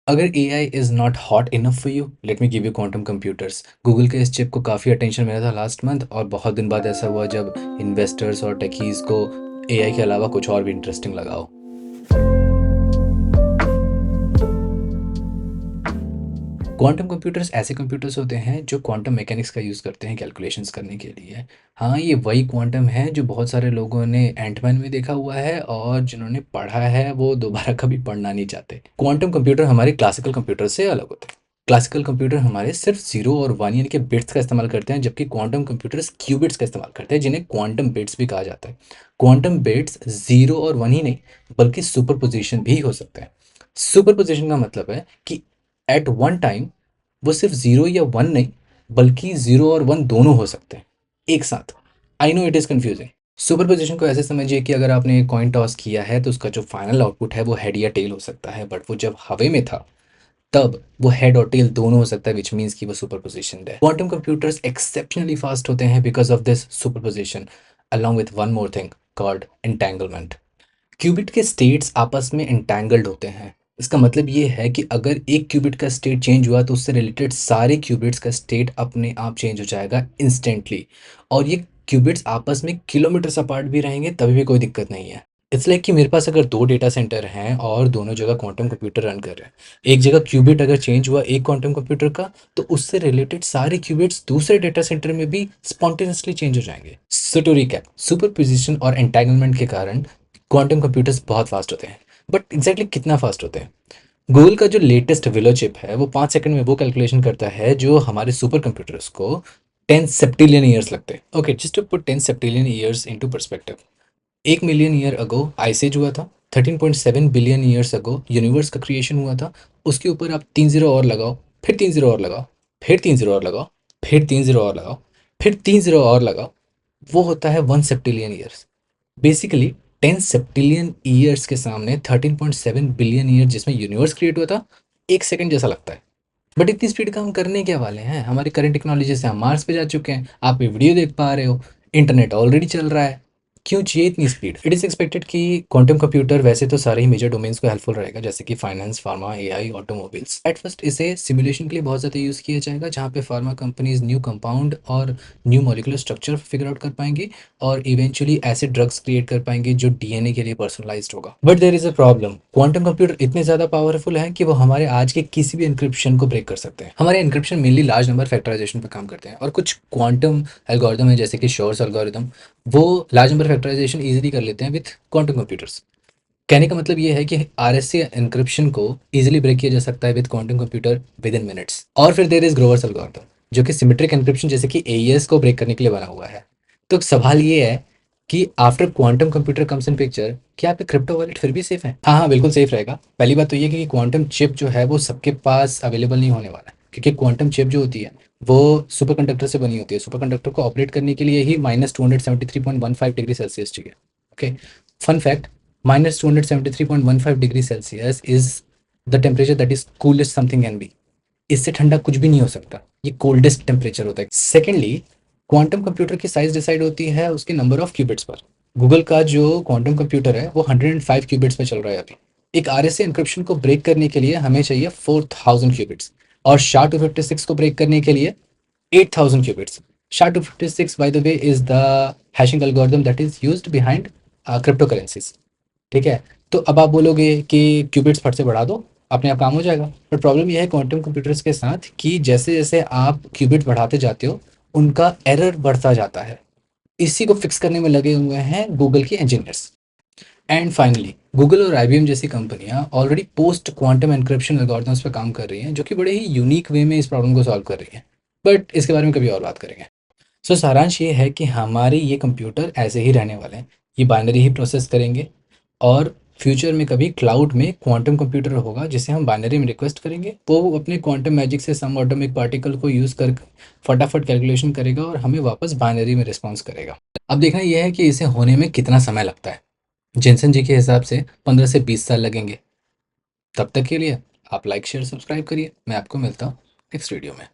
अगर AI is not hot enough for you, let me give you quantum computers. Google के इस chip को काफ़ी अटेंशन मिला था लास्ट मंथ, और बहुत दिन बाद ऐसा हुआ जब इन्वेस्टर्स और टेकीज़ को एआई के अलावा कुछ और भी इंटरेस्टिंग लगा हो। क्वांटम कंप्यूटर्स ऐसे कंप्यूटर्स होते हैं जो क्वांटम मैकेनिक्स का यूज़ करते हैं कैलकुलेशंस करने के लिए। हाँ, ये वही क्वांटम है जो बहुत सारे लोगों ने एंटमैन में देखा हुआ है, और जिन्होंने पढ़ा है वो दोबारा कभी पढ़ना नहीं चाहते। क्वांटम कंप्यूटर हमारे क्लासिकल कंप्यूटर से अलग होते हैं। क्लासिकल कंप्यूटर हमारे सिर्फ जीरो और वन यानी कि बिट्स का इस्तेमाल करते हैं, जबकि क्वांटम कंप्यूटर्स क्यूबिट्स का इस्तेमाल करते हैं, जिन्हें क्वांटम बिट्स भी कहा जाता है। क्वांटम बिट्स जीरो और वन ही नहीं, बल्कि सुपरपोजिशन भी हो सकते हैं। सुपरपोजिशन का मतलब है कि एट वन टाइम वो सिर्फ ज़ीरो या वन नहीं, बल्कि ज़ीरो और वन दोनों हो सकते हैं एक साथ। I know it is confusing. Superposition को ऐसे समझिए कि अगर आपने एक कॉइन टॉस किया है तो उसका जो फाइनल आउटपुट है वो हेड या टेल हो सकता है, बट वो जब हवा में था तब वो हेड और टेल दोनों हो सकता है, विच मीन्स कि वो सुपरपोजिशन है। क्वांटम कंप्यूटर्स एक्सेप्शनली फास्ट होते हैं because of this superposition, along with one more thing called entanglement. Qubit के स्टेट्स आपस में एंटैंगल्ड होते हैं। इसका मतलब ये है कि अगर एक क्यूबिट का स्टेट चेंज हुआ तो उससे रिलेटेड सारे क्यूबिट्स का स्टेट अपने आप चेंज हो जाएगा इंस्टेंटली। और ये क्यूबिट्स आपस में किलोमीटर्स अपार्ट भी रहेंगे तभी भी कोई दिक्कत नहीं है। इट्स लाइक कि मेरे पास अगर दो डेटा सेंटर हैं और दोनों जगह क्वांटम कंप्यूटर रन कर रहे हैं, एक जगह क्यूबिट अगर चेंज हुआ एक क्वांटम कंप्यूटर का, तो उससे रिलेटेड सारे क्यूबिट्स दूसरे डेटा सेंटर में भी स्पॉन्टेनियसली चेंज हो जाएंगे। सो टू रिकैप, सुपरपोजिशन और एंटैंगलमेंट के कारण क्वांटम कंप्यूटर्स बहुत फास्ट होते हैं। बट एग्जैक्टली कितना फास्ट होते हैं? गूगल का जो लेटेस्ट विलो चिप है वो 5 सेकंड में वो कैलकुलेशन करता है जो हमारे सुपर कंप्यूटर्स को 10 सेप्टिलियन ईयर्स लगते हैं। Okay, just to put 10 septillion years into perspective, 1 million year ago ice age हुआ था, 13.7 बिलियन ईयर्स अगो यूनिवर्स का क्रिएशन हुआ था। उसके ऊपर आप 3 जीरो और लगाओ, फिर 3 जीरो और लगाओ, फिर 3 जीरो और लगाओ, फिर 3 जीरो और लगाओ, फिर 3 जीरो और लगाओ, वो होता है 1 सेप्टिलियन ईयर्स। बेसिकली 10 सेप्टिलियन ईयर्स के सामने 13.7 बिलियन ईयर जिसमें यूनिवर्स क्रिएट हुआ था, 1 सेकंड जैसा लगता है। बट इतनी स्पीड का हम करने क्या वाले हैं? हमारी करंट टेक्नोलॉजी से हम मार्स पे जा चुके हैं, आप ये वीडियो देख पा रहे हो, इंटरनेट ऑलरेडी चल रहा है। क्यों चाहिए इतनी स्पीड? इट इज़ एक्सपेक्टेड कि क्वांटम कंप्यूटर वैसे तो सारे ही मेजर डोमेन्स को हेल्पफुल रहेगा, जैसे कि finance, pharma, AI, automobiles. At first इसे सिमुलेशन के लिए बहुत ज़्यादा यूज़ किया जाएगा, जहाँ पे फार्मा कंपनीज न्यू कंपाउंड और new molecular structure figure out कर पाएंगी, और इवेंचुअली ऐसे ड्रग्स क्रिएट कर पाएंगे जो डीएनए के लिए पर्सनलाइज्ड होगा। But there is a problem, quantum computer इतने ज़्यादा पावरफुल हैं कि वो हमारे आज के किसी भी इंक्रिप्शन को ब्रेक कर सकते हैं। हमारे encryption mainly large number factorisation पर काम करते हैं, और कुछ क्वांटम एल्गोरिदम है जैसे कि शोर्स एल्गोरिदम, वो लार्ज नंबर फैक्टराइजेशन ईजिली कर लेते हैं विथ क्वांटम कंप्यूटर्स। कहने का मतलब ये है कि आरएससी एन्क्रिप्शन को इजीली ब्रेक किया जा सकता है with quantum computer with in minutes. और फिर देयर इज ग्रोवर्स एल्गोरिथम, जो कि सिमेट्रिक एन्क्रिप्शन जैसे कि एईएस को ब्रेक करने के लिए बना हुआ है। तो सवाल ये है कि after quantum computer comes in picture, क्या आपके क्रिप्टो वॉलेट फिर भी सेफ है? हाँ हाँ, बिल्कुल सेफ रहेगा। पहली बात तो ये कि क्वांटम चिप जो है वो सबके पास अवेलेबल नहीं होने वाला है, क्योंकि क्वांटम चिप जो होती है वो सुपर कंडक्टर से बनी होती है। सुपर कंडक्टर को ऑपरेट करने के लिए ही -273.15 डिग्री सेल्सियस चाहिए। Okay, fun fact, -273.15 degree Celsius is the temperature that is coolest something can be. इससे ठंडा कुछ भी नहीं हो सकता, ये कोल्डेस्ट टेम्परेचर होता है। सेकेंडली, क्वांटम कंप्यूटर की साइज डिसाइड होती है उसके नंबर ऑफ क्यूबिट्स पर। गूगल का जो क्वांटम कंप्यूटर है वो 105 क्यूबिट्स पे चल रहा है अभी। एक आरएसए एन्क्रिप्शन को ब्रेक करने के लिए हमें चाहिए 4000 क्यूबिट्स, और SHA-256 को ब्रेक करने के लिए 8000 qubits. SHA-256, by the way, is the hashing algorithm that is used behind cryptocurrencies। ठीक है, तो अब आप बोलोगे कि क्यूबिट्स फट से बढ़ा दो, अपने आप काम हो जाएगा। बट प्रॉब्लम यह है क्वांटम कंप्यूटर्स के साथ कि जैसे जैसे आप क्यूबिट बढ़ाते जाते हो, उनका एरर बढ़ता जाता है। इसी को फिक्स करने में लगे हुए हैं गूगल के इंजीनियर्स। एंड फाइनली, गूगल और आईबीएम जैसी कंपनियां already post quantum encryption algorithms पर काम कर रही हैं, जो कि बड़े ही यूनिक वे में इस प्रॉब्लम को सॉल्व कर रही हैं। बट इसके बारे में कभी और बात करेंगे। सो सारांश ये है कि हमारे ये कंप्यूटर ऐसे ही रहने वाले हैं, ये बाइनरी ही प्रोसेस करेंगे, और फ्यूचर में कभी क्लाउड में क्वांटम कंप्यूटर होगा जिसे हम बाइनरी में रिक्वेस्ट करेंगे, वो अपने क्वांटम मैजिक से सम एटॉमिक पार्टिकल को यूज़ कर फटाफट कैलकुलेशन करेगा और हमें वापस बाइनरी में रिस्पॉन्स करेगा। अब देखना यह है कि इसे होने में कितना समय लगता है। जिनसन जी के हिसाब से 15 से 20 साल लगेंगे। तब तक के लिए आप लाइक शेयर सब्सक्राइब करिए। मैं आपको मिलता हूँ नेक्स्ट वीडियो में।